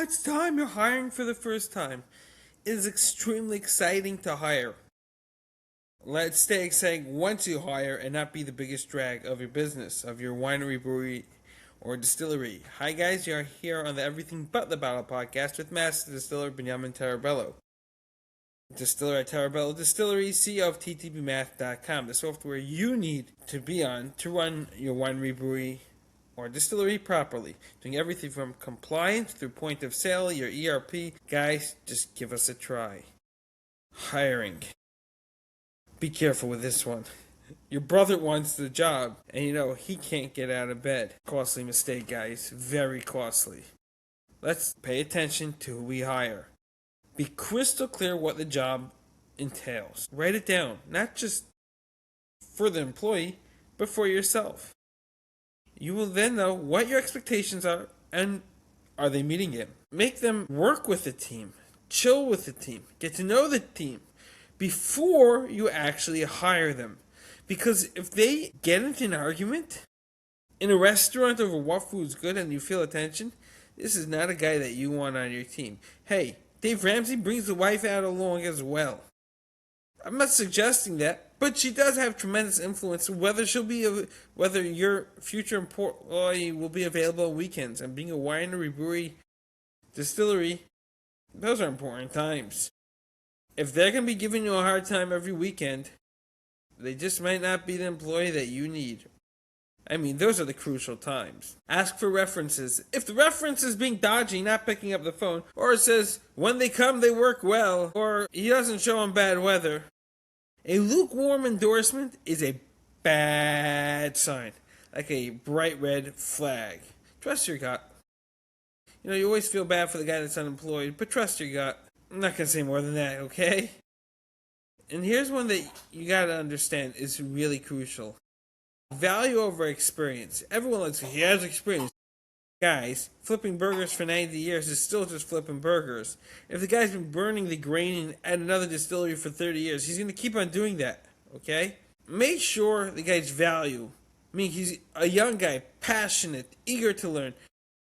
it's time you're hiring for the first time. It is extremely exciting to hire. Let's stay exciting once you hire and not be the biggest drag of your business, of your winery, brewery, or distillery. Hi guys, you're here on the Everything But the Bottle podcast with Master Distiller Benjamin Tarabello. Distiller at Tarabello Distillery, CEO of ttbmath.com, the software you need to be on to run your winery, brewery, or distillery properly, doing everything from compliance through point of sale, your ERP. Guys, just give us a try. Hiring. Be careful with this one. Your brother wants the job, and he can't get out of bed. Costly mistake, guys. Very costly. Let's pay attention to who we hire. Be crystal clear what the job entails. Write it down, not just for the employee, but for yourself. You will then know what your expectations are and are they meeting it. Make them work with the team, chill with the team, get to know the team before you actually hire them. Because if they get into an argument in a restaurant over what food's good and you feel attention, this is not a guy that you want on your team. Hey, Dave Ramsey brings the wife out along as well. I'm not suggesting that, but she does have tremendous influence whether your future employee will be available on weekends. And being a winery, brewery, distillery, those are important times. If they're going to be giving you a hard time every weekend, they just might not be the employee that you need. I mean, those are the crucial times. Ask for references. If the reference is being dodgy, not picking up the phone, or it says, when they come, they work well, or he doesn't show them bad weather, a lukewarm endorsement is a bad sign, like a bright red flag. Trust your gut. You always feel bad for the guy that's unemployed, but trust your gut. I'm not going to say more than that, okay? And here's one that you got to understand is really crucial. Value over experience. Everyone looks, he has experience. Guys, flipping burgers for 90 years is still just flipping burgers. If the guy's been burning the grain at another distillery for 30 years, he's going to keep on doing that, okay? Make sure the guy's value, he's a young guy, passionate, eager to learn,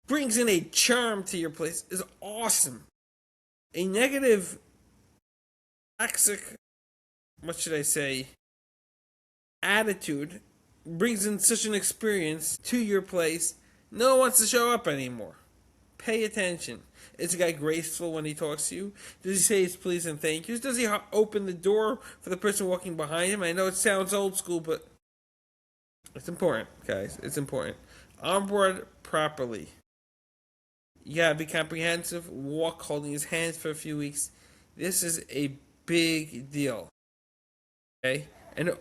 brings in a charm to your place, is awesome. A negative, toxic, attitude brings in such an experience to your place, no one wants to show up anymore. Pay attention. Is the guy graceful when he talks to you? Does he say his please and thank yous? Does he open the door for the person walking behind him? I know it sounds old school, but it's important, guys. It's important. Onboard properly. You gotta be comprehensive. Walk holding his hands for a few weeks. This is a big deal. Okay? And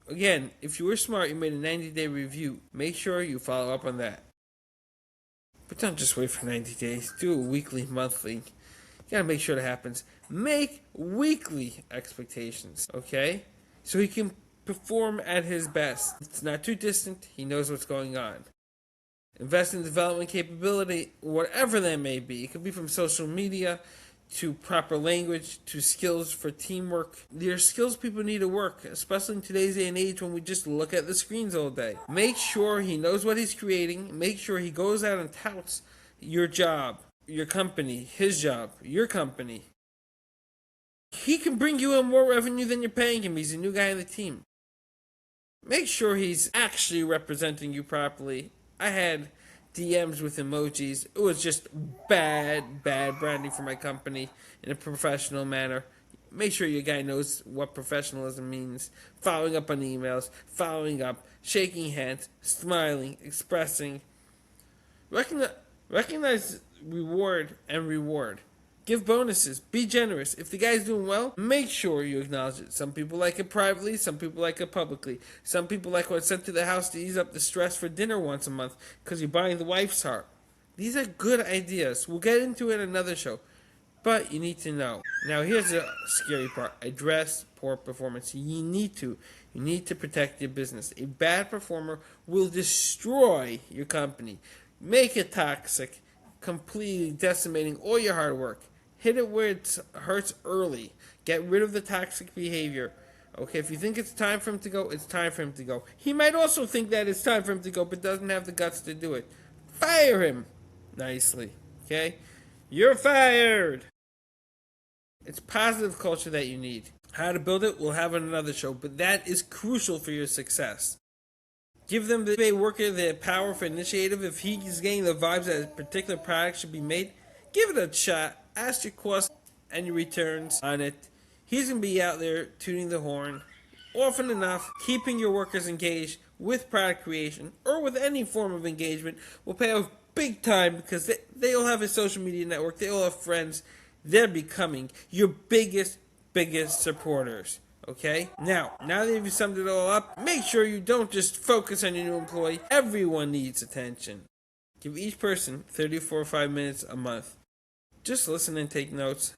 again, if you were smart, you made a 90-day review. Make sure you follow up on that. But don't just wait for 90 days. Do it weekly, monthly. You gotta make sure that happens. Make weekly expectations, okay? So he can perform at his best. It's not too distant. He knows what's going on. Invest in development capability, whatever that may be. It could be from social media to proper language, to skills for teamwork. There are skills people need to work, especially in today's day and age when we just look at the screens all day. Make sure he knows what he's creating. Make sure he goes out and touts your job, your company, his job, your company. He can bring you in more revenue than you're paying him. He's a new guy on the team. Make sure he's actually representing you properly. I had DMs with emojis. It was just bad branding for my company in a professional manner. Make sure your guy knows what professionalism means. Following up on emails, shaking hands, smiling, expressing. Recognize reward and reward. Give bonuses. Be generous. If the guy's doing well, make sure you acknowledge it. Some people like it privately. Some people like it publicly. Some people like what's sent to the house to ease up the stress for dinner once a month because you're buying the wife's heart. These are good ideas. We'll get into it in another show. But you need to know. Now here's the scary part. Address poor performance. You need to protect your business. A bad performer will destroy your company. Make it toxic, completely decimating all your hard work. Hit it where it hurts early. Get rid of the toxic behavior. Okay, if you think it's time for him to go, it's time for him to go. He might also think that it's time for him to go, but doesn't have the guts to do it. Fire him nicely, okay? you're fired. It's positive culture that you need. How to build it, we'll have on another show, but that is crucial for your success. Give them the worker the power for initiative. If he's getting the vibes that a particular product should be made, give it a shot. Ask your cost and your returns on it. He's going to be out there tooting the horn often enough. Keeping your workers engaged with product creation or with any form of engagement will pay off big time, because they'll have a social media network. They'll have friends. They're becoming your biggest supporters. Okay? Now that you've summed it all up, make sure you don't just focus on your new employee. Everyone needs attention. Give each person 34 or 5 minutes a month. Just listen and take notes.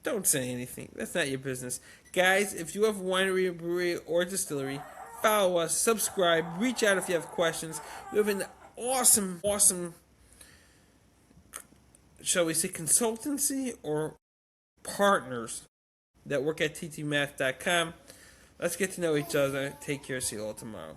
Don't say anything. That's not your business. Guys, if you have a winery, brewery, or distillery, follow us, subscribe, reach out if you have questions. We have an awesome, shall we say, consultancy or partners that work at ttmath.com. Let's get to know each other. Take care. See you all tomorrow.